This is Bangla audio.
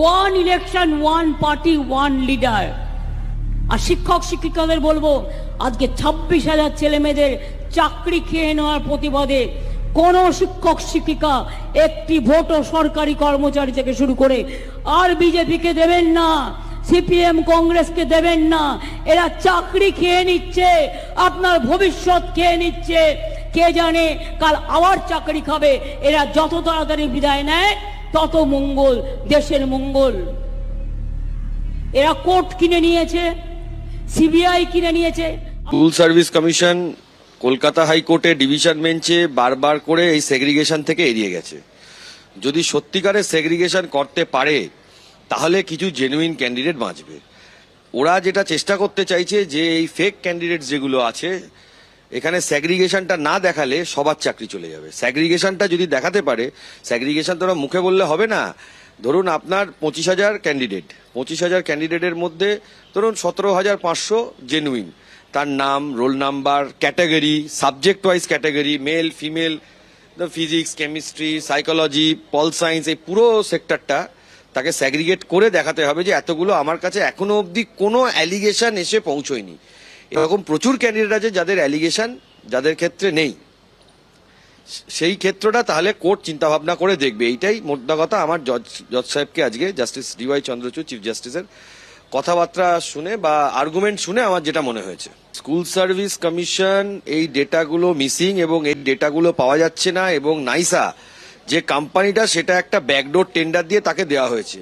One election, one party, one leader. আর শিক্ষক শিক্ষিকাদের বলবো, আজকে 26,000 ছেলে মেয়েদের চাকরি খেয়ে নেওয়ার প্রতিবাদে কোন শিক্ষক শিক্ষিকা একটি ভোটও সরকারি কর্মচারী থেকে শুরু করে আর বিজেপিকে দেবেন না, সিপিএম কংগ্রেসকে দেবেন না। এরা চাকরি খেয়ে নিচ্ছে, আপনার ভবিষ্যৎ খেয়ে নিচ্ছে। কে জানে কাল আবার চাকরি খাবে। এরা যত তাড়াতাড়ি বিদায় নেয় তত মঙ্গল, দেশের মঙ্গল। এরা কোর্ট কিনে নিয়েছে, সিবিআই কিনে নিয়েছে। স্কুল সার্ভিস কমিশন কলকাতা হাইকোর্টে ডিভিশন বেঞ্চে বারবার করে এই সেগ্রিগেশন থেকে এড়িয়ে গেছে। যদি সত্যিকারের সেগ্রিগেশন করতে পারে তাহলে কিছু জেনুইন ক্যান্ডিডেট বাঁচবে। ওরা যেটা চেষ্টা করতে চাইছে যে এই ফেক ক্যান্ডিডেট যেগুলো আছে এখানে সেগ্রিগেশনটা না দেখালে সবার চাকরি চলে যাবে। সেগ্রিগেশনটা যদি দেখাতে পারে, সেগ্রিগেশন তো ওরা মুখে বললে হবে না। ধরুন আপনার 25,000 ক্যান্ডিডেট, 25,000 ক্যান্ডিডেটের মধ্যে ধরুন 17,500 জেনুইন। তার নাম, roll number, category, subject wise category, male female, physics, chemistry, psychology, pol science, এই পুরো সেক্টরটা তাকে স্যাগ্রিগেট করে দেখাতে হবে যে এতগুলো আমার কাছে এখনো অবধি কোনো অ্যালিগেশন এসে পৌঁছয়নি। এরকম প্রচুর ক্যান্ডিডেট আছে যাদের অ্যালিগেশন যাদের ক্ষেত্রে নেই। সেই ক্ষেত্রটা তাহলে কোর্ট চিন্তা ভাবনা করে দেখবে। এইটাই মোদ্দা কথা। আমার জজ সাহেবকে আজকে জাস্টিস ডিওয়াই চন্দ্রচূড় চিফ জাস্টিসের কথাবার্তা শুনে বা আর্গুমেন্ট শুনে আমার যেটা মনে হয়েছে, স্কুল সার্ভিস কমিশন এই ডেটাগুলো মিসিং এবং এই ডেটাগুলো পাওয়া যাচ্ছে না, এবং নাইসা যে কোম্পানিটা সেটা একটা ব্যাকডোর টেন্ডার দিয়ে তাকে দেওয়া হয়েছে।